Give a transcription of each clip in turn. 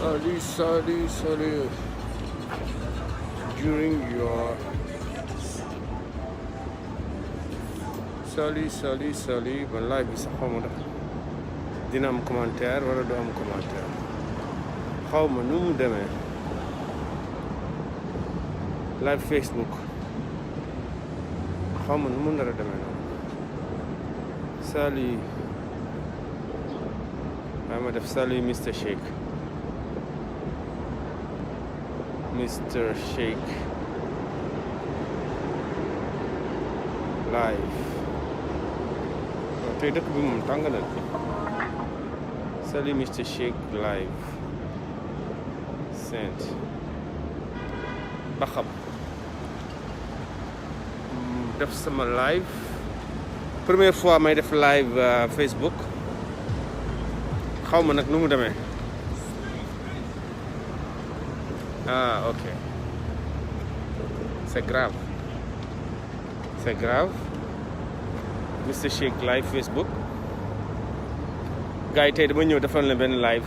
Salut. During your salut ban live bi sax xawma ndax dina am commentaire wala du am commentaire xawma nu mu demee live Facebook xawma nu mu nar a demee noonu salut ma def salut Mr Shake live tey dëkk bi moom tàng na salut Mr Shake live sent ba xam def sama live première fois may def live Facebook xaw ma nag nu mu demee ok c'est grave Mr Shake live Facebook gars yi tey dama ñëw defal na benn live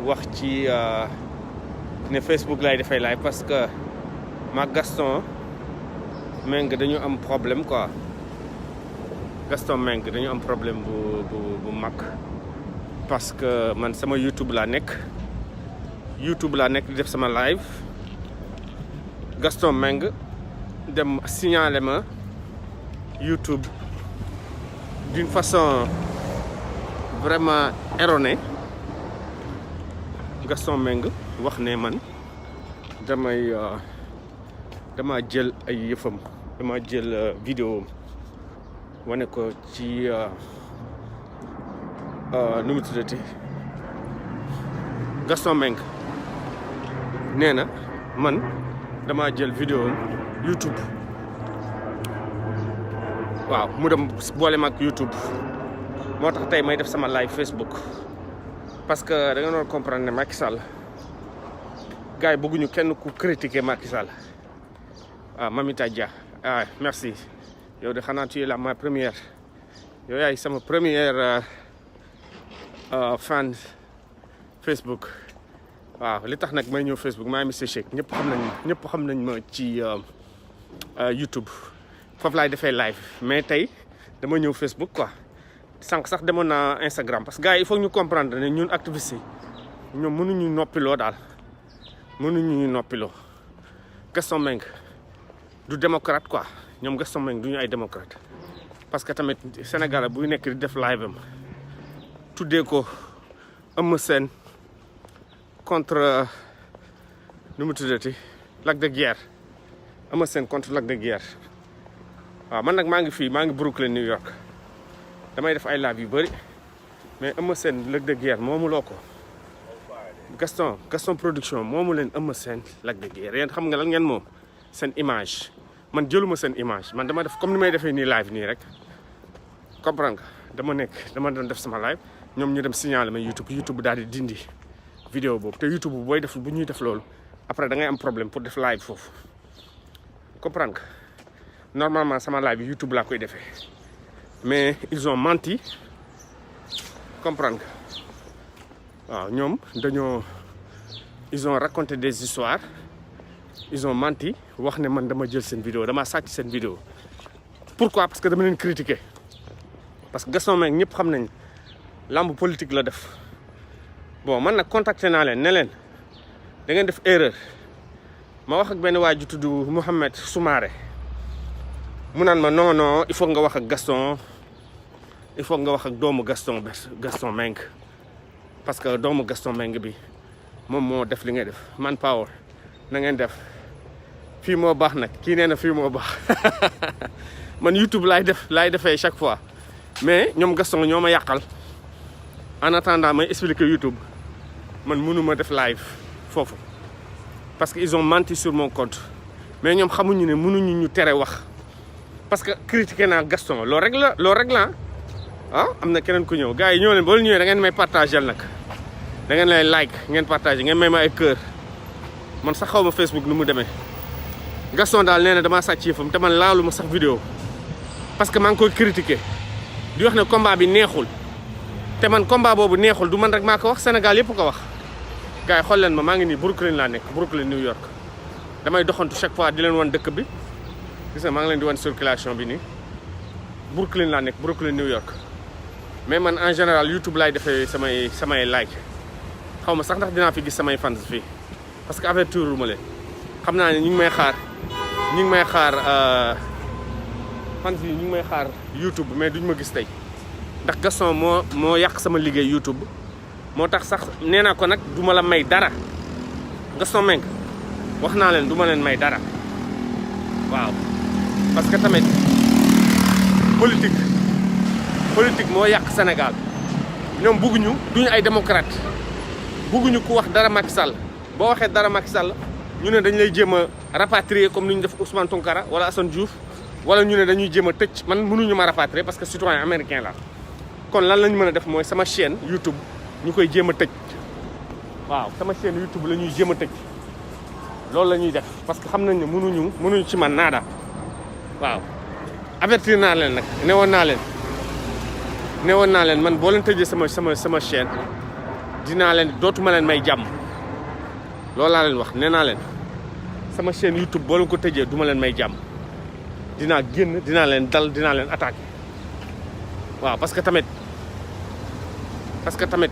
wax ci ne Facebook lay defay live parce que ma Gaston Mbengue dañu am problème quoi Gaston Mbengue dañu am problème bu mag parce que man sama YouTube laa nekk di def sama live Gaston Mbengue dem signaler ma YouTube d'une façon vraiment erronée Gaston Mbengue wax ne man dama jël ay yëfam dama jël vidéo wane ko ci nu mu tuddati Gaston Mbengue nee na man dama jël vidéo YouTube waaw mu dem boole ma ak YouTube moo tax tey may def sama live Facebook parce que da nga doon comprendre ne Macky Sall gars yi bëgguñu kenn ku critiquer Macky Sall Mamita Dia merci yow de xanaa tu es ma première yow yaay sama première fan Facebook waaw li tax nag may ñëw Facebook maa Mr Shake ñëpp xam nañ ma ci YouTube foofu laay defee live mais tey dama ñëw Facebook quoi sànq sax demoon naa Instagram parce que gars yi il faut ñu comprendre ne ñun activistes yi ñoom mënuñu noppiloo Gaston Mbengue du démocrate quoi ñoom Gaston Mbengue du ñu ay démocrate parce que tamit Sénégal buy nekk di def live am tuddee ko Eumeu Sène contre nu mu tuddati Lac de Guiers Eumeu Sène contre Lac de Guiers waaw man nag maa ngi Brooklyn New York damay def ay live yu bëri mais Eumeu Sène Lac de Guiers moomu loo ko Gaston production moomu leen Eumeu Sène Lac de Guiers yéen xam nga lan ngeen moom seen image man jëluma seen image man dama def comme ni may defee nii live nii rek comprendre nga dama doon def sama live ñoom ñu dem signaler ma YouTube daal di dindi vidéo boobu te YouTube bu ñuy def loolu après da ngay am problème pour def live foofu comprendre nga normalement sama live YouTube laa koy defee mais ils ont menti comprendre nga waaw ñoom ils ont raconté des histoires ils ont menti wax ne man dama jël seen vidéo dama sàcc seen vidéo pourquoi parce que dama leen critiquer parce que Gaston Mbengue ñëpp xam nañ lamb politique la def bon man nag contacté naa leen ne leen da ngeen def erreur ma wax ak benn waa ju tudd Mouhamed Soumaré mu naan ma non il faut nga wax ak Gaston il faut nga wax ak doomu Gaston Mbengue parce que doomu Gaston Mbengue bi moom moo def li ngay def man power na ngeen def fii moo baax nag kii nee na fii moo baax man YouTube laay defee chaque fois mais ñoom Gaston ñoo ma yàqal en attendant may expliquer YouTube man mënuma def live foofu parce que ils ont menti sur mon compte mais ñoom xamuñu ne mënuñu ñu tere wax parce que critiquer naa Gaston loolu rek la am na keneen ku ñëw gars yi ñoo leen boolu ñëwee da ngeen may partager nag da ngeen lay like ngeen partager ngeen may ma ay cœur man sax xaw ma Facebook nu mu demee Gaston daal nee na damaa sàcc yëfam te man laalu ma sax vidéo parce que maa ngi koy critiquer di wax ne combat bi neexul te man combat boobu neexul du man rek maa ko wax Sénégal yëpp ko wax gars yi xool leen ma maa ngi nii Brooklyn laa nekk Brooklyn New York damay doxantu chaque fois di leen wan dëkk bi gis nga maa ngi leen di wan circulation bi nii Brooklyn laa nekk Brooklyn New York mais man en général YouTube laay defee samay like xaw ma sax ndax dinaa fi gis samay fans fii parce que avertir ma leen xam naa ne ñu ngi may xaar fans yi ñu ngi may xaar YouTube mais duñ ma gis tey ndax Gaston moo yàq sama liggéey YouTube moo tax sax nee naa ko nag du ma la may dara Gaston Mbengue wax naa leen du ma leen may dara waaw parce que tamit politique moo yàq Sénégal ñoom bugguñu duñu ay démocrate bugguñu ku wax dara Macky Sall boo waxee dara Macky Sall ñu ne dañ lay jéem a rapatrier comme ni ñu def Ousmane Tounkara wala Assane Diouf wala ñu ne dañuy jéem a tëj man mënuñu ma rapatrier parce que citoyen américain la kon lan lañ mën a def mooy sama chaîne YouTube ñu koy jéem a tëj waaw sama chaîne YouTube la ñuy jéem a tëj loolu la ñuy def parce que xam nañ ne mënuñu ci man naada waaw avertir naa leen nag newoon naa leen man boo leen tëjee sama chaîne dinaa leen dootuma leen may jàmm loolu laa leen wax nee naa leen sama chaîne YouTube boo leen ko tëjee duma leen may jàmm dinaa génn dinaa leen dal dinaa leen attaqué waaw parce que tamit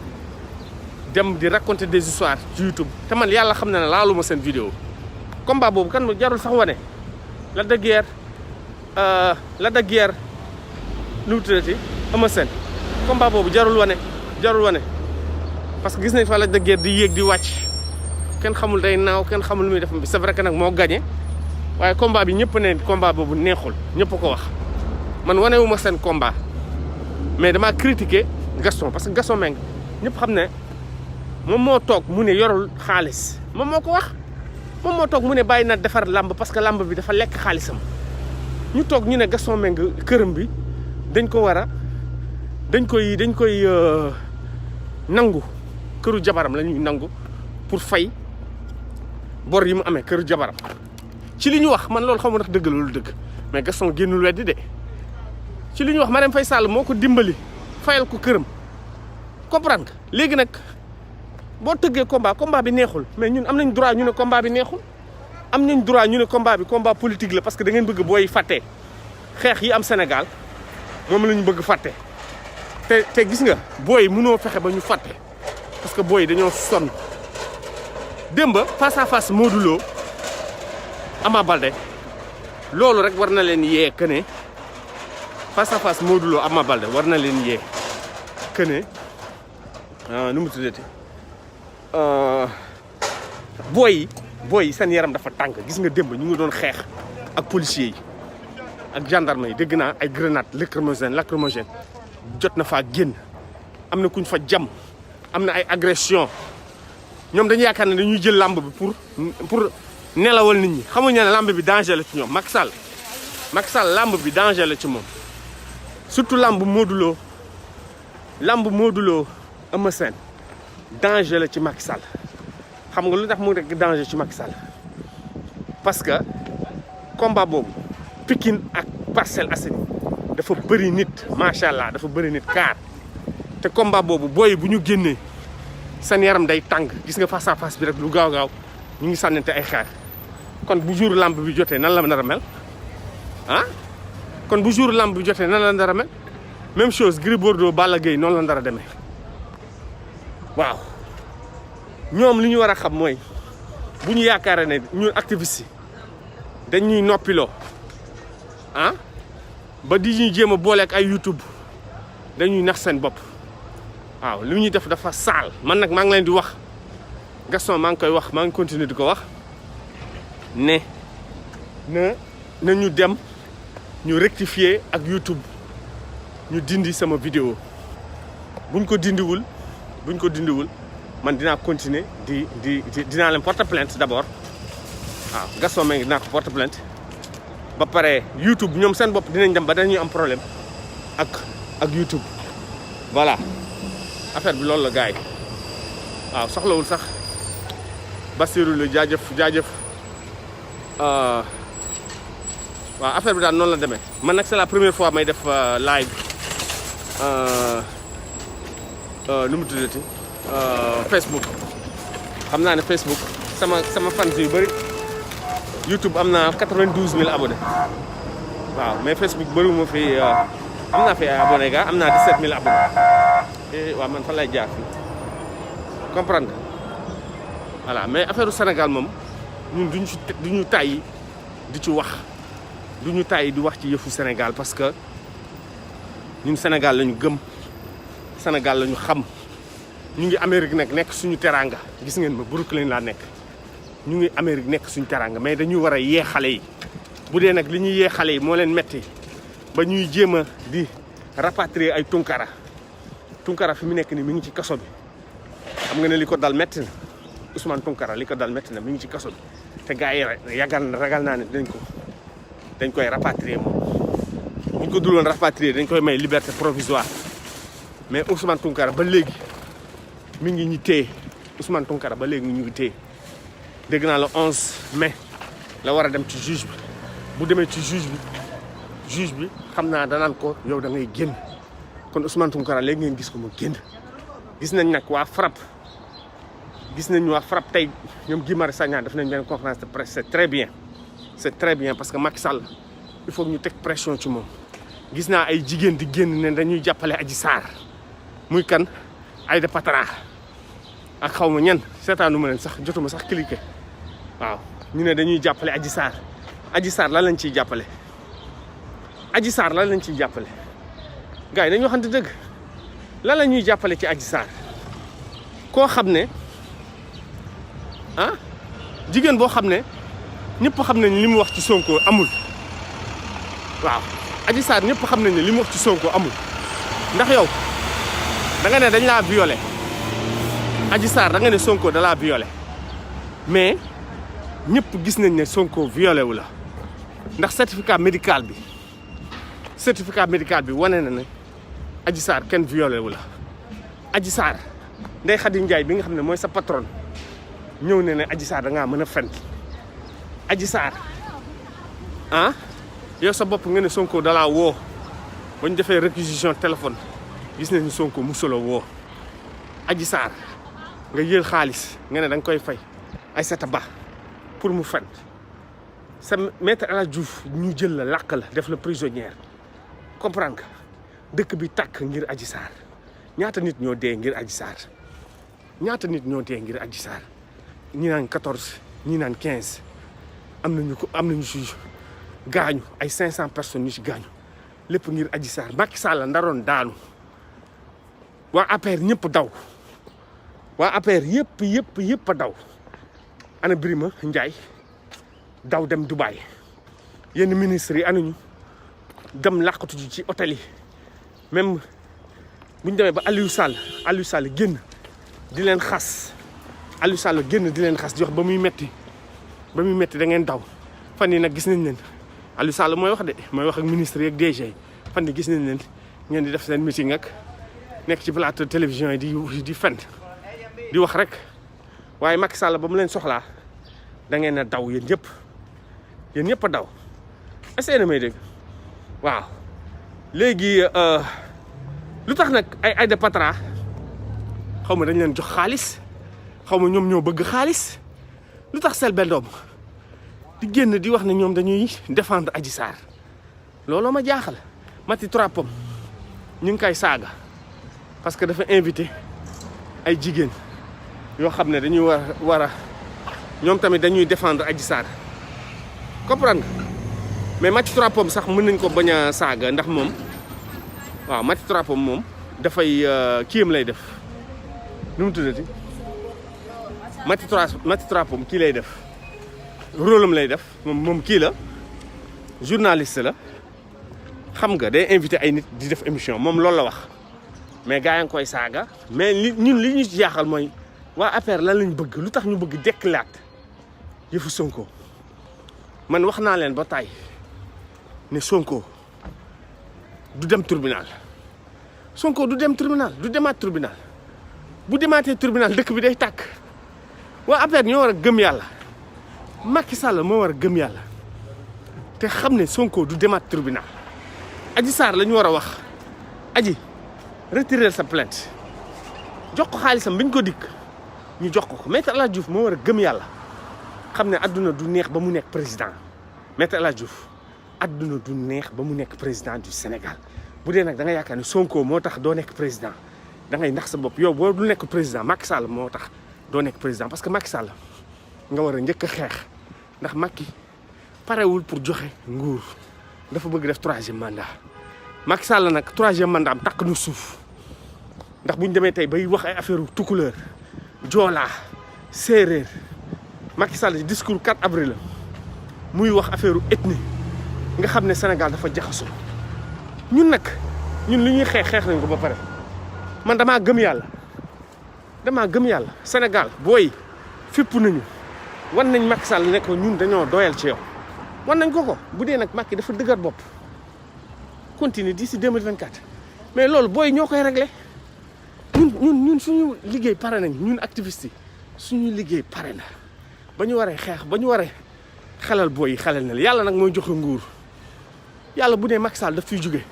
dem di raconter des histoires ci YouTube te man yàlla xam na ne laaluma seen vidéo combat boobu kan jarul sax wane Lac de Guiers nu mu tuddati Eumeu Sène combat boobu jarul wane parce que gis nañ fa Lac de Guiers di yéeg di wàcc kenn xamul day naaw kenn xamul lu muy def c'est vrai que nag moo gagné waaye combat bi ñëpp ne combat boobu neexul ñëpp ko wax man wanewuma seen combat mais damaa critiquer Gaston parce que Gaston Mbengue ñëpp xam ne moom moo toog mu ne yorul xaalis moom moo ko wax moom moo toog mu ne bàyyi na defar làmb parce que làmb bi dafa lekk xaalisam ñu toog ñu ne Gaston Mbengue këram bi dañ koy nangu këru jabaram la ñuy nangu pour fay bor yi mu amee këru jabaram ci li ñu wax man loolu xaw ma ndax dëgg loolu dëgg mais Gaston génnul weddi de ci li ñu wax Marème Faye Sall moo ko dimbali fayal ko këram comprendre nga léegi nag boo tëggee combat bi neexul mais ñun am nañ droit ñu ne combat bi neexul am nañ droit ñu ne combat politique la parce que da ngeen bëgg booy fàtte xeex yi am Sénégal moom la ñu bëgg fàtte te gis nga booy mënoo fexe ba ñu fàtte parce que booy dañoo sonn démb face à face Modou Lo Ama Baldé loolu rek war na leen yee que ne face à face Modou Lo Ama Baldé war na leen yee que ne nu mu tuddati booy yi seen yaram dafa tàng gis nga démb ñu ngi doon xeex ak policiers yi ak gendarme yi dégg naa ay grenade lacrymogène jot na faa génn am na kuñ fa jam am na ay agression ñoom dañu yaakaar ne dañuy jël lamb bi pour nelawal nit ñi xamuñu ne lamb bi danger la ci ñoom Macky Sall lamb bi danger la ci moom surtout lamb Modou Lo Eumeu Sène danger la ci Macky Sall xam nga lu tax mu nekk danger ci Macky Sall parce que combat boobu Pikine ak Parcelles Assainies dafa bëri nit macha allah dafa bëri nit kaar te combat boobu booy bu ñu génnee seen yaram day tàng gis nga face à face bi rek lu gaaw ñu ngi sànnante ay xaar kon bu jour lamb bi jotee nan la nar a mel kon bu jour lamb bi jotee nan la nar a mel même chose Gris Bordeaux Balla Gaye noonu la nar a demee waaw ñoom li ñu war a xam mooy bu ñu yaakaaree ne ñun activistes yi dañuy noppiloo ba di ñuy jéem a booleek ay YouTube dañuy nax seen bopp waaw li ñuy def dafa saal man nag maa ngi leen di wax Gaston maa ngi koy wax maa ngi continuer di ko wax ne na ñu dem ñu rectifier ak YouTube ñu dindi sama vidéo buñ ko dindiwul man dinaa continuer dinaa leen porter plainte d'abord waaw Gaston Mbengue dinaa ko porter plainte ba pare YouTube ñoom seen bopp dinañ dem ba dañuy am problème ak YouTube voilà affaire bi loolu la gars yi waaw soxlawul sax Bassirou la jaajëf waaw affaire bi daal noonu la demee man nag c'est la première fois may def live nu mu tuddati Facebook xam naa ne Facebook sama fans yu bëri YouTube am naa 92 000 abonnés waaw mais Facebook bëriwuma fi am naa fi ay abonnés ga am naa 17 000 abonnés waaw man fan lay jaar fii comprendre nga voilà mais affaire Sénégal moom ñun duñu tàyyi di ci wax duñu tàyyi di wax ci yëfu Sénégal parce que ñun Sénégal lañu gëm Sénégal lañu xam ñu ngi Amérique nag nekk suñu teranga gis ngeen ma Brooklyn laa nekk ñu ngi Amérique nekk suñu teranga mais dañuy war a yee xale yi bu dee nag li ñuy yee xale yi moo leen metti ba ñuy jéem a di rapatrier ay Tunkara fi mu nekk ni mi ngi ci kaso bi xam nga ne li ko dal metti na Ousmane Tunkara li ko dal metti na mi ngi ci kaso bi te gars yi ragal naa ne dañ koy rapatrier moom buñ ko duloon rapatrier dañ koy may liberté provisoire mais Ousmane Tunkara ba léegi mi ngi ñu téye Ousmane Tunkara ba léegi ñu ngi téye dégg naa le 11 mai la war a dem ci juge bi bu demee ci juge bi xam naa danaan ko yow da ngay génn kon Ousmane Tunkara léegi ngeen gis ko mu génn gis nañ nag waa FRAPP tey ñoom Guy Marius Sagna def nañ benn conférence de presse c'est très bien parce que Macky Sall il faut ñu teg pression ci moom gis naa ay jigéen di génn ne dañuy jàppale Adji Sarr muy kan Aïda Patra ak xaw ma ñan seetaanu ma leen sax jotuma sax cliquer waaw ñu ne dañuy jàppale Adji Sarr lan lañ ciy jàppale gars yi dañu waxante dëgg lan la ñuy jàppale ci Adji Sarr koo xam ne jigéen boo xam ne ñëpp xam nañ li mu wax ci Sonko amul waaw Adji Sarr ñëpp xam nañ ne li mu wax ci Sonko amul ndax yow da nga ne dañ laa violé Adji Sarr da nga ne Sonko da laa violé mais ñëpp gis nañ ne Sonko violé wu la ndax certificat médical bi wane na ne Adji Sarr kenn violé wu la Adji Sarr Ndeye Khady Ndiaye bi nga xam ne mooy sa patron ñëw ne Adji Sarr da ngaa mën a fen Adji Sarr yow sa bopp nga ne Sonko da laa woo ba ñu defee réquisition téléphone gis nañu Sonko musula woo Adji Sarr nga yël xaalis nga ne da nga koy fay Aïssata Ba pour mu fen sa maître El Hadji Diouf ñu jël la làq la def la prisonnière comprendre nga dëkk bi tàkk ngir Adji Sarr ñaata nit ñoo dee ngir Adji Sarr ñi naan 14 ñi naan 15 am nañu si gaañu ay 500 personnes ñu si gaañu lépp ngir Adji Sarr Macky Sall ndaroon daanu waa APR ñëpp daw waa APR yëpp a daw ana Birima Ndiaye daw dem Dubaï yenn ministres yi anañu dem làqatu ji ci hôtel yi même bu ñu demee ba Aliou Sall génn di leen xas di wax ba muy metti da ngeen daw fan yi nag gis nañ leen Aliou Sall mooy wax ak ministre yi ak DG yi fan yi gis nañ leen ngeen di def seen meeting ak nekk ci plateau télévision yi di fen di wax rek waaye Macky Sall ba mu leen soxlaa da ngeen a daw yéen ñëpp a daw est-ce que may dégg waaw léegi lu tax nag ay Aïda Patra xaw ma dañ leen jox xaalis xaw ma ñoom ñoo bëgg xaalis lu tax Selbé Ndom di génn di wax ne ñoom dañuy défendre Adji Sarr looloo ma jaaxal Mati Trapom ñu ngi koy saaga parce que dafa invité ay jigéen yoo xam ne dañuy war a ñoom tamit dañuy défendre Adji Sarr comprendre nga mais Mati Trapom sax mën nañ ko bañ a saaga ndax moom waaw Mati Trapom moom dafay kiyam lay def nu mu tuddati Mati Trapom kii lay def rôle am lay def moom kii la journaliste la xam nga day invité ay nit di def émission moom loolu la wax mais gars yi nga koy saaga mais ñun li ñu ci jaaxal mooy waa APR lan lañ bëgg lu tax ñu bëgg dekkalaat yëfu Sonko man wax naa leen ba tey ne Sonko du dem tribunal du demaat tribunal bu demaatee tribunal dëkk bi day tàkk waa APR ñoo war a gëm yàlla Macky Sall moo war a gëm yàlla te xam ne Sonko du demaat tribunal Adji Sarr la ñu war a wax Adji retirer sa plainte jox ko xaalisam biñ ko dikk ñu jox ko Maître El Hadji Diouf moo war a gëm yàlla xam ne adduna du neex ba mu nekk président Maître El Hadji Diouf adduna du neex ba mu nekk président du Sénégal bu dee nag da nga yaakaar ne Sonko moo tax doo nekk président da ngay nax sa bopp yow boo du nekk président Macky Sall moo tax doo nekk président parce que Macky Sall nga war a njëkk a xeex ndax Macky parewul pour joxe nguur dafa bëgg def 3e mandat Macky Sall nag 3e mandat am takk nu suuf ndax bu ñu demee tey bay wax ay affaire tukuleur joolaa séeréer Macky Sall ci discours 4 avril la muy wax affaire ethnie nga xam ne Sénégal dafa jaxasoo ñun nag ñun li ñuy xeex nañ ko ba pare man damaa gëm yàlla Sénégal booy fipp nañu wan nañ Macky Sall ne ko ñun dañoo doyal ci yow wan nañ ko bu dee nag Macky dafa dëgër bopp continue d'ici 2024 mais loolu booy ñoo koy réglé ñun suñu liggéey pare nañ ñun activistes yi suñu liggéey pare na ba ñu waree xeex ba ñu waree xelal booy yi xelal na la yàlla nag mooy joxe nguur yàlla bu dee Macky Sall daf fiy jóge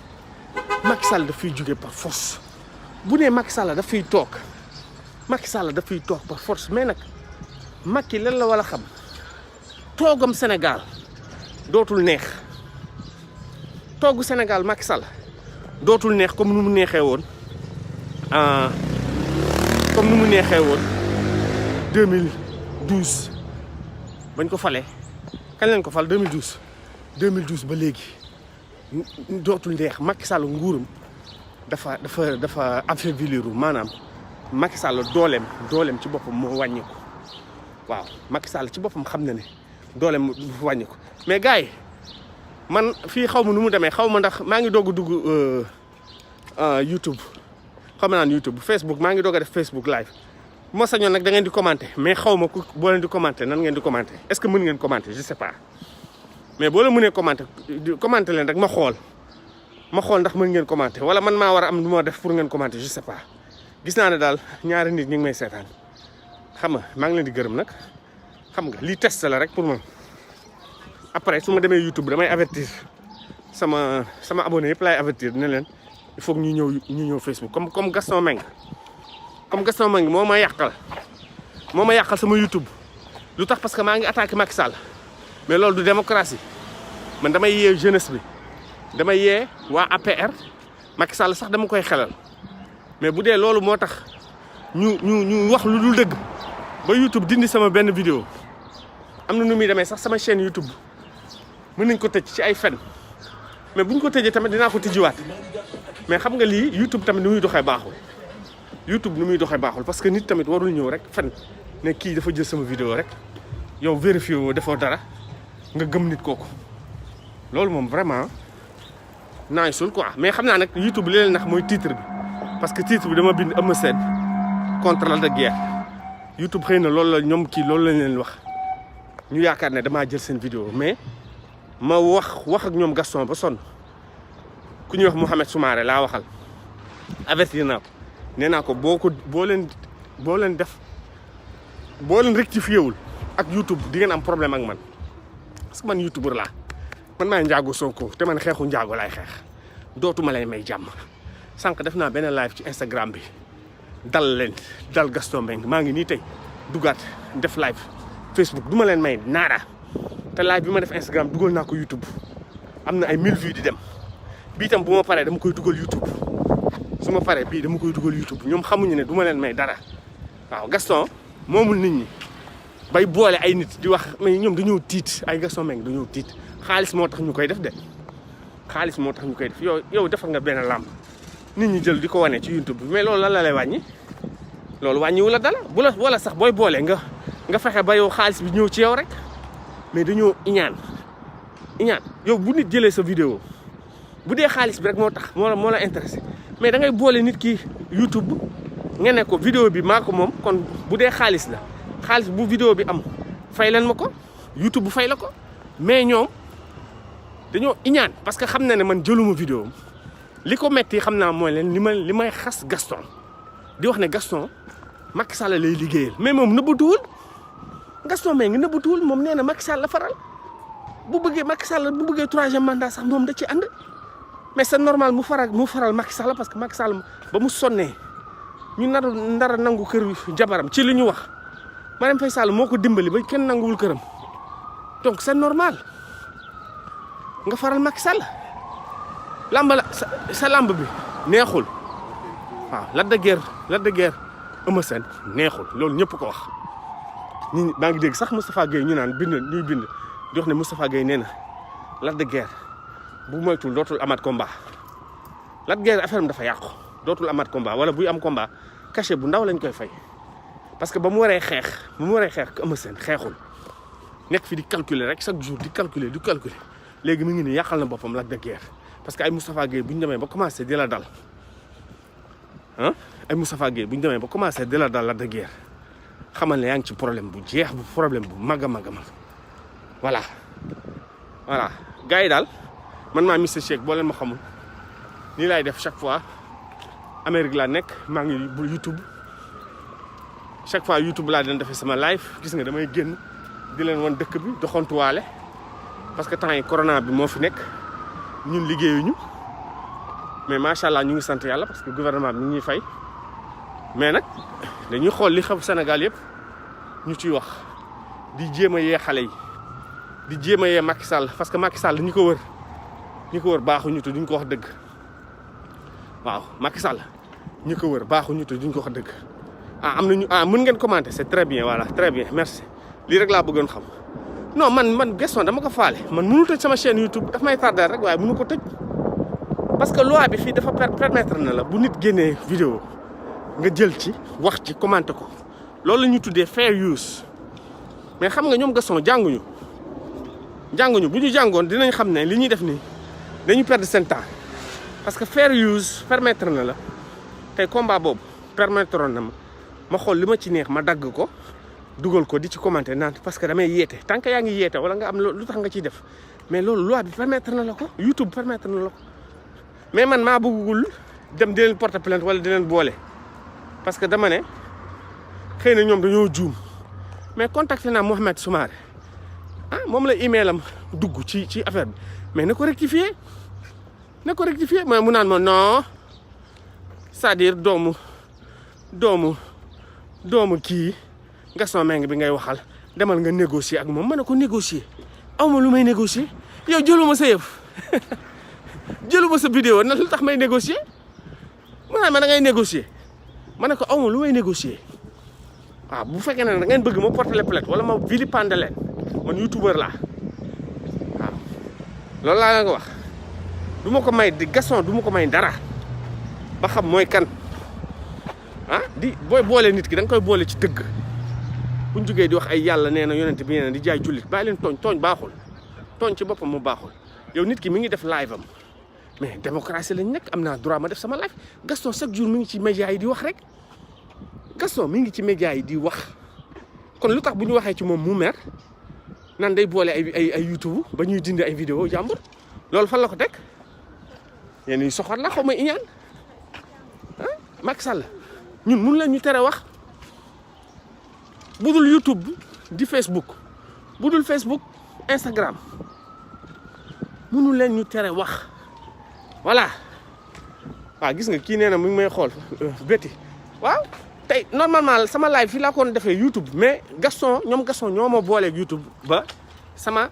Macky Sall daf fiy jóge par force bu dee Macky Sall daf fiy toog Macky Sall daf fiy toog par force mais nag Macky lan la war a xam toogam Sénégal dootul neex toogu Sénégal Macky Sall dootul neex comme nu mu neexee woon 2012 bañ ko falee kañ leen ko fal 2012 ba léegi dootul neex Macky Sall nguuram dafa affaiblir maanaam Macky Sall dooleem ci boppam moo wàññeeku waaw Macky Sall ci boppam xam na ne dooleem dafa wàññeeku mais gars yi man fii xaw ma nu mu demee xaw ma ndax maa ngi doog a dugg YouTube xaw ma naan YouTube Facebook maa ngi doog a def Facebook live bu ma sañoon nag da ngeen di commenter mais xaw ma ku boo leen di commenter nan ngeen di commenter est-ce que mën ngeen commenter je sais pas mais boo leen mënee commenter leen rek ma xool ndax mën ngeen commenter wala man maa war a am lu ma def pour ngeen commenter je sais pas gis naa ne daal ñaari nit ñu ngi may seetaan xam nga maa ngi leen di gërëm nag xam nga lii test la rek pour man après su ma demee YouTube damay avertir sama abonné yëpp laay avertir ne leen il faut que ñu ñëw Facebook comme Gaston Mbengue moo ma yàqal sama YouTube lu tax parce que maa ngi attaqué Macky Sall mais loolu du démocratie man damay yee jeunesse bi damay yee waa APR Macky Sall sax dama koy xelal mais bu dee loolu moo tax ñu wax lu dul dëgg ba YouTube dindi sama benn vidéo am na nu muy demee sax sama chaîne YouTube mën nañ ko tëj ci ay fen mais buñ ko tëjee tamit dinaa ko tijjiwaat mais xam nga lii YouTube tamit ni muy doxee baaxul parce que nit tamit warul ñëw rek fen ne kii dafa jël sama vidéo rek yow vérifié woo defoo dara nga gëm nit kooku loolu moom vraiment naay sul quoi mais xam naa nag YouTube li leen nax mooy titre bi parce que titre bi dama bind Eumeu Sène contre Lac de Guiers YouTube xëy na loolu la ñoom kii loolu lañ leen wax ñu yaakaar ne damaa jël seen vidéo mais ma wax ak ñoom Gaston ba sonn ku ñuy wax Mouhamed Soumaré laa waxal avertir naa ko nee naa ko boo leen rectifié wul ak YouTube di ngeen am problème ak man parce que man YouTubeur laa man maay njaago Sonko te man xeexu njaago laay xeex dootuma lay may jàmm sànq def naa benn live ci Instagram bi dal Gaston Mbengue maa ngi nii tey dugaat def live Facebook duma leen may naara te live bi ma def Instagram dugal naa ko YouTube am na ay 1000 vues di dem bii tam bu ma paree dama koy dugal YouTube su ma paree bii dama koy dugal YouTube ñoom xamuñu ne duma leen may dara waaw Gaston moomul nit ñi bay boole ay nit di wax mais ñoom dañoo tiit ay Gaston Mbengue dañoo tiit xaalis moo tax ñu koy def yow defar nga benn làmb nit ñi jël di ko wane ci YouTube bi mais loolu lan la lay wàññi loolu wàññiwu la dala wala sax booy boole nga fexe ba yow xaalis bi ñëw ci yow rek mais dañoo iñaan yow bu nit jëlee sa vidéo bu dee xaalis bi rek moo tax moo la intéressé mais da ngay boole nit ki YouTube nga ne ko vidéo bi maa ko moom kon bu dee xaalis bu vidéo bi am fay leen ma ko YouTube bu fay la ko mais ñoom dañoo iñaan parce que xam na ne man jëluma vidéo li ko metti xam naa mooy leen li may xas Gaston di wax ne Gaston Macky Sall lay liggéeyal mais moom nëbbatuwul Gaston Mbengue nëbbatuwul moom nee na Macky Sall la faral bu bëggee Macky Sall bu bëggee 3e mandat sax moom da ci ànd mais c'est normal mu faral Macky Sall parce que Macky Sall ba mu sonnee ñu nar a nangu kër jabaram ci li ñu wax Marème Faye Sall moo ko dimbali ba kenn nanguwul këram donc c'est normal nga faral Macky Sall lamb la sa lamb bi neexul waaw Lac de Guiers Eumeu Sène neexul loolu ñëpp ko wax ñi maa ngi dégg sax Moustapha Gueye ñu naan ñuy bind di wax ne Moustapha Gueye nee na Lac de Guiers bu moytul dootul amaat combat Lac de Guiers affaire am dafa yàqu dootul amaat combat wala buy am combat cachet bu ndaw lañ koy fay parce que ba mu waree xeex Eumeu Sène xeexul nekk fi di calculer rek chaque jour di calculer léegi mu ngi ni yàqal na boppam Lac de Guiers parce que ay Moustapha Gueye bu ñu demee ba commencé di la dal ah ay Moustapha Gueye bu ñu demee ba commencé di la dal Lac de Guiers xamal ne yaa ngi ci problème bu jeex bu problème bu mag a mag voilà gars yi daal man maa Mister Shake boo leen ma xamul nii laay def chaque fois Amérique laa nekk maa ngi bu YouTube chaque fois YouTube laa den defee sama live gis nga damay génn di leen wan dëkk bi doxantuwaale parce que temps yi corona bi moo fi nekk ñun liggéeyuñu mais macha allah ñu ngi sant yàlla parce que gouvernement bi ñu ñuy fay mais nag dañuy xool li xew Sénégal yëpp ñu ciy wax di jéem a yee xale yi di jéem a yee Macky Sall parce que Macky Sall ñi ko wër baaxuñu te duñ ko wax dëgg waaw Macky Sall ñi ko wër baaxuñu te duñ ko wax dëgg am nañu mën ngeen commenter c'est très bien voilà très bien merci lii rek laa bëggoon xam non man Gaston dama ko faale man mënu tëj sama chaîne YouTube daf may tardé rek waaye mënu ko tëj parce que loi bi fii dafa permettre na la bu nit génnee vidéo nga jël ci wax ci commenter ko loolu la ñuy tuddee fair use mais xam nga ñoom Gaston jànguñu bu ñu jàngoon dinañ xam ne li ñuy def nii dañuy perdre seen temps parce que fair use permettre na la tey combat boobu permettre na ma xool li ma ci neex ma dagg ko dugal ko di ci commenter naan parce que damay yeete tant que yaa ngi yeete wala nga am lu tax nga ciy def mais loolu loi bi permettre na la ko YouTube permettre na la ko mais man maa bëggul dem di leen porter plainte wala di leen boole parce que dama ne xëy na ñoom dañoo juum mais contacté naa Mohamed Soumaré moom la email am dugg ci affaire bi mais na ko rectifier mais mu naan ma non c'est-à-dire doomu kii Gaston Mbengue bi ngay waxal demal nga négocier ak moom ma ne ko négocier aw ma lu may négocier yow jëluma sa yëf jëluma sa vidéo na lu tax may négocier mu naan ma da ngay négocier ma ne ko aw ma lu may négocier waaw bu fekkee ne da ngeen bëgg ma porter plainte wala ma vilipender leen man youtubeur laa waaw loolu laa la nga wax du ma ko may di Gaston du ma ko may dara ba xam mooy kan di booy boole nit ki da nga koy boole ci dëgg bu ñu jógee di wax ay yàlla nee na yonent bi nee na di jaay jullit bàyyi leen tooñ baaxul tooñ ci boppam mu baaxul yow nit ki mi ngi def live am mais démocratie lañ nekk am naa droit ma def sama live Gaston chaque jour mi ngi ci média yi di wax rek Gaston mi ngi ci média yi di wax kon lu tax bu ñu waxee ci moom mu mer nan day boole ay YouTube ba ñuy dindi ay vidéo jàmbur loolu fan la ko teg yéen ñi soxor la xaw ma iñaan Macky Sall ñun mun la ñu tere wax budul YouTube di Facebook budul Facebook Instagram munu leen ñu tere wax voilà waaw gis nga kii nee na mu ngi may xool bétti waaw tey normalement sama live fii laa ko defee YouTube mais Gaston ñoo ma booleeg YouTube ba sama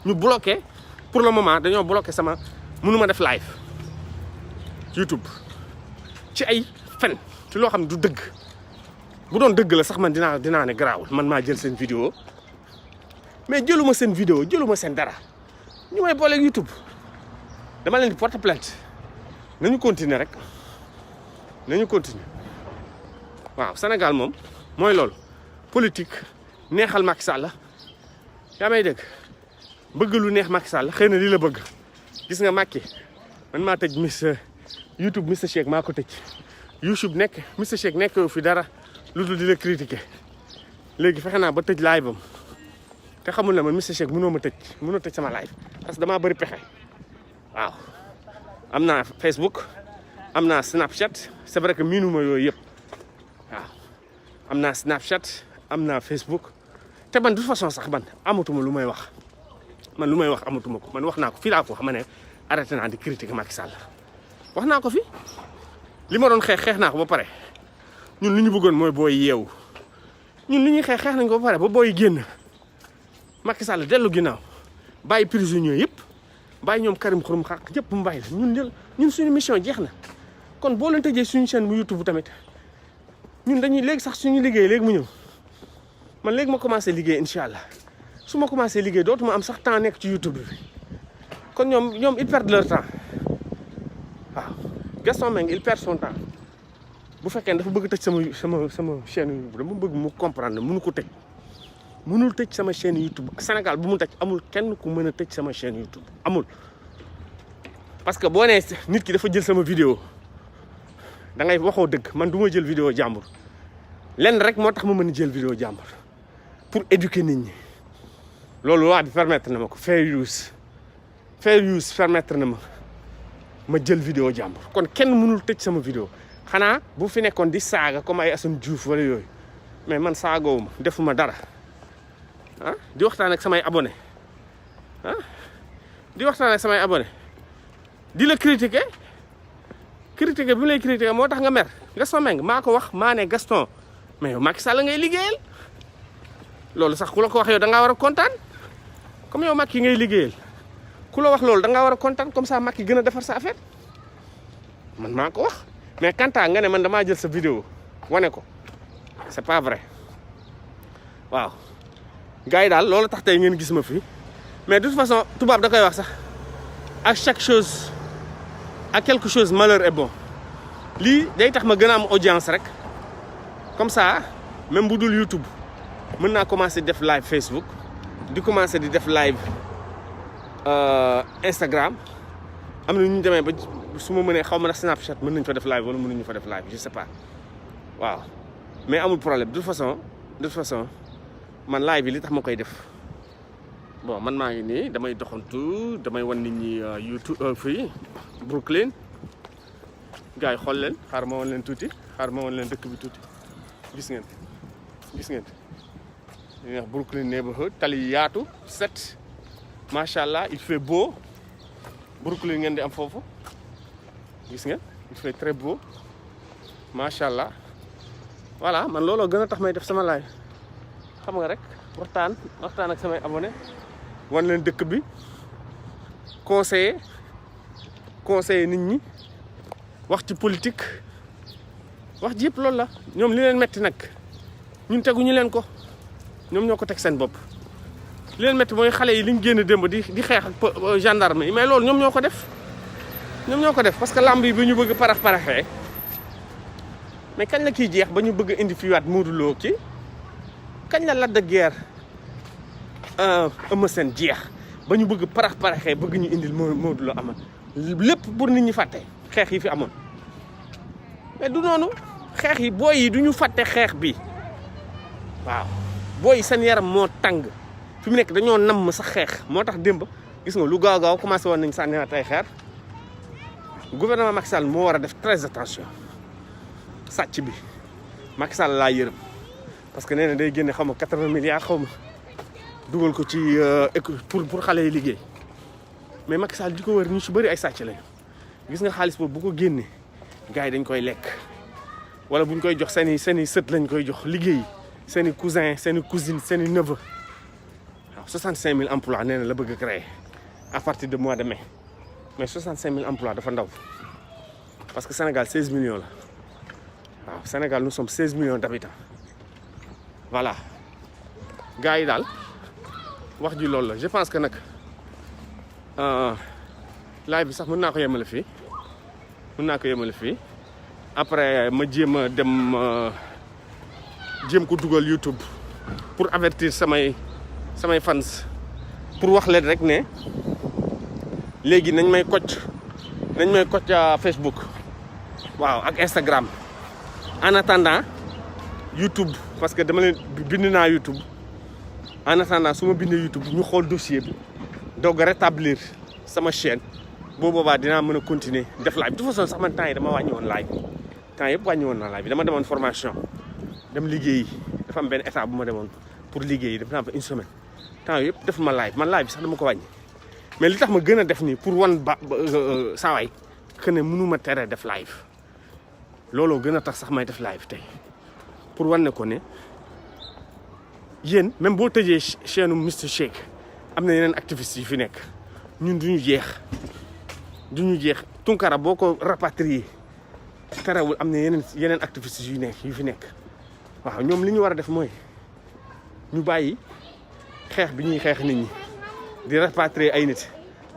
ñu bloqué pour le moment dañoo bloqué sama mënu ma def live YouTube ci ay fen ci loo xam ne du dëgg bu doon dëgg la sax man dinaa ne garaawul man maa jël seen vidéo mais jëluma seen vidéo jëluma seen dara ñu may booleeg YouTube dama leen di porter plainte nañu continuer rek waaw Sénégal moom mooy loolu politique neexal Macky Sall yaa may dégg bëgg lu neex Macky Sall xëy na lii la bëgg gis nga Macky man maa tëj YouTube Mister Shake maa ko tëj YouTube nekk Mister Shake nekk fi dara lu dul di la critiquer léegi fexe naa ba tëj live am te xamul ne man Mister Shake mënoo tëj sama live parce que damaa bëri pexe waaw am naa Facebook am naa Snapchat c'est vrai que miinuma yooyu yëpp waaw am naa Snapchat am naa Facebook te man de toute façon sax man amatuma lu may wax amatuma ko man wax naa ko fii laa ko xam ne arrêté naa di critiquer Macky Sall wax naa ko fi li ma doon xeex naa ko ba pare ñun li ñu bëggoon mooy booy yeewu ñun li ñuy xeex nañ ko ba pare ba booy génn Macky Sall dellu ginnaaw bàyyi prisonniers yëpp bàyyi ñoom Karim Xurum Xaq ñëpp mu bàyyi la ñun suñu mission jeex na kon boo leen tëjee suñu chaîne bu YouTube tamit ñun dañuy léegi sax suñu liggéey léegi mu ñëw man léegi ma commencé liggéey incha allah su ma commencé liggéey dootuma am sax temps nekk ci YouTube bi kon ñoom ils perdent leur temps waaw Gaston Mbengue il perd son temps bu fekkee dafa bëgg tëj sama chaîne YouTube dama bëgg mu comprendre mënu ko tëj mënul tëj sama chaîne YouTube Sénégal bu mu tëj amul kenn ku mën a tëj sama chaîne YouTube amul parce que boo nee nit ki dafa jël sama vidéo da ngay waxoo dëgg man du ma jël vidéo jàmbur lenn rek moo tax ma mën a jël vidéo jàmbur pour éduquer nit ñi loolu waa bi permettre na ma ko fair use permettre na ma jël vidéo jàmbur kon kenn mënul tëj sama vidéo xanaa bu fi nekkoon di saaga comme ay Assane Diouf wala yooyu mais man saagowuma defuma dara ah di waxtaan ak samay abonné di la critiquer bi mu lay critiquer moo tax nga mer Gaston Mbengue maa ko wax maa ne Gaston mais yow Macky Sall ngay liggéeyal loolu sax ku la ko wax yow da ngaa war a kontaan comme yow Macky ngay liggéeyal ku la wax loolu da ngaa war a kontaan comme ça Macky gën a defar sa affaire man maa ko wax mais kanta nga ne man damaa jël sa vidéo wane ko c'est pas vrai waaw gars yi daal loolu tax tey ngeen gis ma fi mais de toute façon tubaab da koy wax sax à chaque chose à quelque chose malheur est bon lii day tax ma gën a am audience rek comme ça même bu dul YouTube mën naa commencer def live Facebook di commencer di def live Instagram am na ñu demee ba su ma mënee xaw ma na Snapchat mën nañ fa def live wala mënuñu fa def live je sais pas waaw mais amul problème de toute façon man live bi li tax ma koy def bon man maa ngi nii damay doxantu damay wan nit ñi YouTube fii Brooklyn gars yi xool leen xaar ma wan leen tuuti xaar ma wan leen dëkk bi tuuti gis ngeen li wax Brooklyn neighborhood tali yaatu set macha allah il fait beau Brooklyn ngeen di am foofu gis ngeen il fait très beau macha allah voilà man looloo gën a tax may def sama live xam nga rek waxtaan ak samay abonné wan leen dëkk bi conseiller nit ñi wax ci politique wax ji yëpp loolu la ñoom li leen metti nag ñun teguñu leen ko ñoom ñoo ko teg seen bopp li leen metti mooy xale yi liñ génn démb di xeex ak gendarme yi mais loolu ñoom ñoo ko def parce que lamb yi ba ñu bëgg paraxee mais kañ la kiy jeex ba ñu bëgg indi fiwaat Modou Lo ci kañ la Lac de Guiers Eumeu Sène jeex ba ñu bëgg paraxee bëgg ñu indil Modou Lo amal lépp pour nit ñi fàtte xeex yi fi amoon mais du noonu xeex yi booy yi du ñu fàtte xeex bi waaw booy yi seen yaram moo tàng fi mu nekk dañoo namm sax xeex moo tax démb gis nga lu gaaw commencé woon nañ sànniwaat ay xeer gouvernement Macky Sall moo war a def très attention sàcc bi Macky Sall laa yërëm parce que nee na day génne xaw ma 80 milliards xaw ma dugal ko ci pour xale yi liggéey mais Macky Sall di ko wër ñu ci bëri ay sàcc lañu gis nga xaalis boobu bu ko génnee gars yi dañ koy lekk wala buñ koy jox seen i sët lañ koy jox liggéey seen i cousin seen i cousine seen i neveu waaw 65000 emplois nee na la bëgg a créer à partir de mois de mai mais 65000 emplois dafa ndaw parce que Sénégal 16 millions la waaw Sénégal nous sommes 16 millions d'habitants voilà gars yi daal wax ji loolu la je pense que nag live bi sax mën naa ko yemale fii après ma jéem a dem jéem ko dugal YouTube pour avertir samay fans pour wax leen rek ne léegi nañ may kocc Facebook waaw ak Instagram en attendant YouTube parce que dama leen bind naa YouTube en attendant su ma bindee YouTube ñu xool dossier bi doog a rétablir sama chaîne boo boobaa dinaa mën a continuer def live de toute façon sax man temps yi dama wàññi woon live temps yëpp wàññi woon naa live bi dama demoon formation dem liggéeyi dafa am benn état bu ma demoon pour liggéeyi def naa fa une semaine temps yëpp def ma live man live bi sax dama ko wàññi mais li tax ma gën a def nii pour wan saawaay que ne mënu ma tere def live looloo gën a tax sax may def live tey pour wan ne ko ne yéen même boo tëjee chaîne Mister Shake am na yeneen activistes yi fi nekk ñun duñu jeex Tunkara boo ko rapatrier terewul am na yeneen activistes yu fi nekk waaw ñoom li ñu war a def mooy ñu bàyyi xeex bi ñuy xeex nit ñi di rapatrier ay nit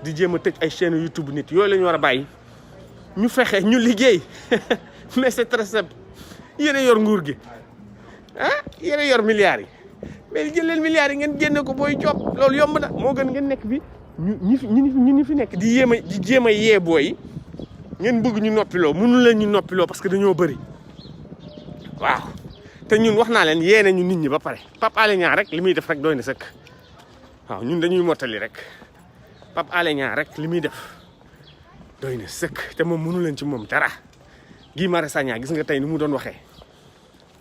di jéem a tëj ay chaîne YouTube nit yooyu la ñu war a bàyyi ñu fexe ñu liggéey mais c'est très simple yéen a yor nguur gi yéen a yor milliards yi mais jël leen milliards yi ngeen génne ko booy coob loolu yomb na moo gën ngeen nekk fi ñu fi nekk di jéem a yee booy yi ngeen bëgg ñu noppiloo mënu leen ñu noppiloo parce que dañoo bëri waaw te ñun wax naa leen yee nañu nit ñi ba pare Pape Alé Niang rek li muy def rek doy na sëkk waaw ñun dañuy mottali rek Pape Alé Niang rek li muy def doy na sëkk te moom mënu leen ci moom dara Guy Marius Sagna gis nga tey ni mu doon waxee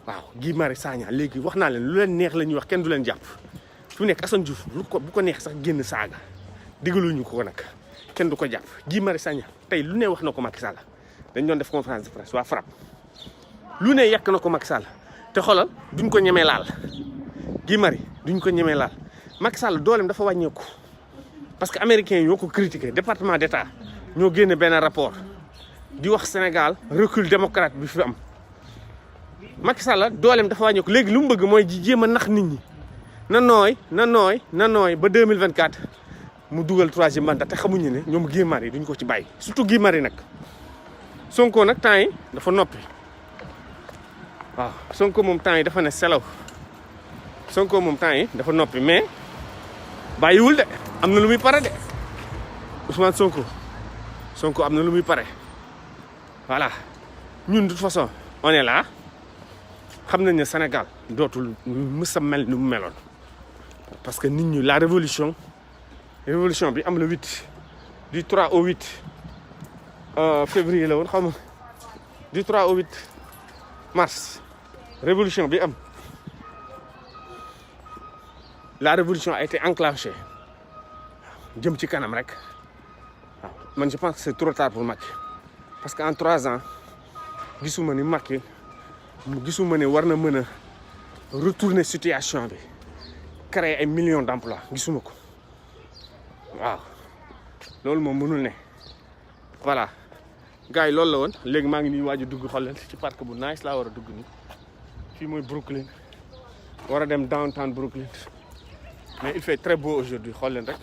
waaw Guy Marius Sagna léegi wax naa leen lu leen neex la ñuy wax kenn du leen jàpp fu nekk Assane Diouf bu ko neex sax génn saaga digaluñu ko nag kenn du ko jàpp Guy Marius Sagna tey lu ne wax na ko Macky Sall dañ doon def conférence de presse waa FRAPP lu ne yàq na ko Macky Sall te xoolal duñ ko ñemee laal Guy Marius duñ ko ñemee laal Macky Sall dooleem dafa wàññeeku parce que américains yi ñoo ko critiqué département d'État ñoo génne benn rapport di wax Sénégal recul démocrate bi fi am Macky Sall dooleem dafa wàññeeku léegi lu mu bëgg mooy ji jéem a nax nit ñi na nooy ba 2024 mu dugal 3e mandat te xamuñu ne ñoom Guy Marius duñ ko ci bàyyi surtout Guy Marius nag Sonko nag temps yi dafa noppi waaw Sonko moom temps yi dafa ne selaw Sonko moom temps yi dafa noppi mais bàyyiwul de am na lu muy pare de Ousmane Sonko am na lu muy pare voilà ñun de toute façon on est là xam nañ ne Sénégal dootul mës a mel ni mu meloon parce que nit ñi la révolution bi am le 8 du 3 au 8 février la woon xam nga du 3 au 8 mars révolution bi am la révolution a été enclenchée jëm ci kanam rek waaw man je pense que c'est trop tard pour Macky parce que en 3 ans gisuma ni Macky gisuma ne war na mën a retourner situation bi créer ay millions d'emplois gisuma ko waaw loolu moom mënul ne voilà gars yi loolu la woon léegi maa ngi nii waaj a dugg xoolal ci parc bu nice laa war a dugg nii fii mooy Brooklyn war a dem downtown Brooklyn mais il fait très beau aujourd'hui xool leen rek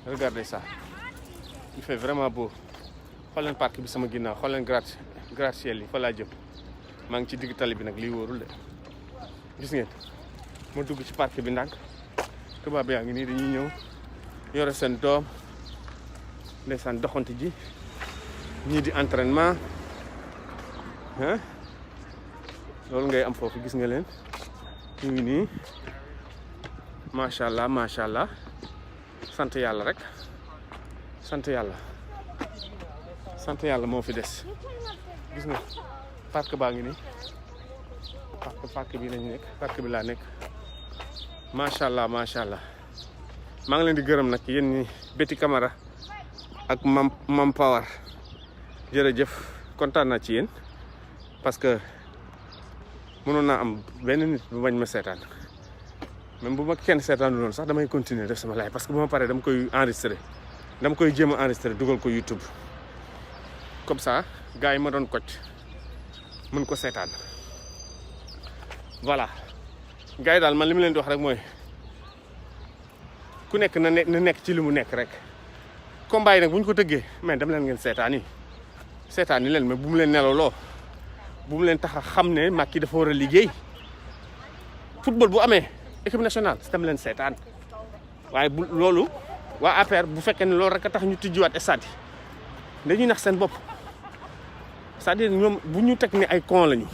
regardez ça il fait vraiment beau xool leen parc bi sama ginnaaw xool leen gratte-ciel yi fa laa jëm maa ngi ci digg tali bi nag lii wóorul de gis ngeen ma dugg ci parc bi ndànk tubaab yaa ngi nii dañuy ñëw yore seen doom ndeysaan doxanti ji ñii di entraînement loolu ngay am foofu gis nga leen ñu ngi nii macha allah sant yàlla rek sant yàlla moo fi des gis nga parc baa ngi nii parc bi lañ nekk parc bi laa nekk macha allah maa ngi leen di gërëm nag yéen ñi Betty Camara ak Mam Power jërëjëf kontaan naa ci yéen parce que mënoon naa am benn nit bu bañ ma seetaan même bu ma kenn seetaanu loolu sax damay continuer def sama live parce que bu ma paree dama koy enregistrer dama koy jéem a enregistrer dugal ko YouTube comme ça gars yi ma doon kocc mën ko seetaan voilà gars yi daal man li ma leen di wax rek mooy ku nekk na nekk ci li mu nekk rek combat yi nag bu ñu ko tëggee mais dem leen ngeen seetaan yi leen mais bu mu leen nelawloo bu mu leen tax a xam ne Macky dafa war a liggéey football bu amee équipe nationale dem leen seetaan waaye bu loolu waa APR bu fekkee ne loolu rek a tax ñu tijjiwaat stade yi dañuy nax seen bopp c'est-à-dire ñoom bu ñu teg ne ay con lañu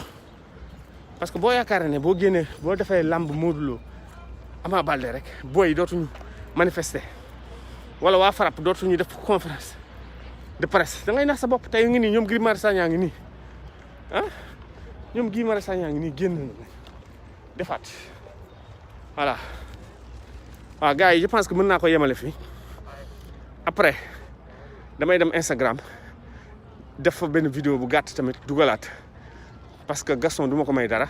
parce que boo yaakaaree ne boo génnee boo defee lamb Modou Lo Ama Baldé rek booy dootuñu manifester wala waa FRAPP dootuñu def conférence de presse da ngay nax sa bopp tey ngi nii ñoom Guy Marius Sagna ngi nii ñoom Guy Marius Sagna ngi nii génn na defaat voilà waaw gars yi je pense que mën naa ko yemale fii après damay dem Instagram def fa benn vidéo bu gàtt tamit dugalaat parce que Gaston du ma ko may dara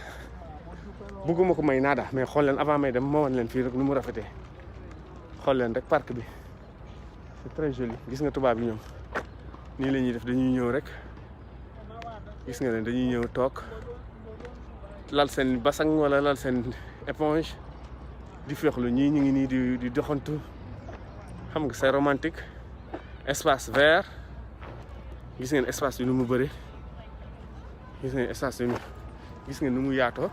bëgguma ko may naada mais xool leen avant may dem ma wan leen fii rek nu mu rafetee xool leen rek parc bi c'est très joli gis nga tubaab yi ñoom nii la ñuy def dañuy ñëw rek gis nga leen dañuy ñëw toog lal seen basang wala lal seen éponge di féexlu ñii ñu ngi nii di doxantu xam nga c'est romantique espace vert gis ngeen espace bi nu mu bëri gis ngeen espace bi gis ngeen nu mu yaatoo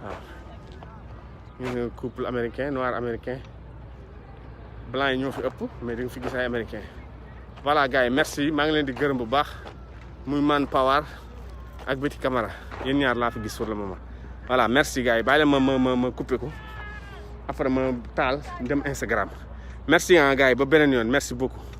waaw gis nga couple américain noir américain blanc yi ñoo fi ëpp mais di nga fi gis ay américain voilà gars yi merci maa ngi leen di gërëm bu baax muy Man Power ak Betty Camara yéen ñaar laa fi gis pour le moment voilà merci gars yi bàyyi leen ma coupé ko après ma taal dem Instagram merci gars yi ba beneen yoon merci beaucoup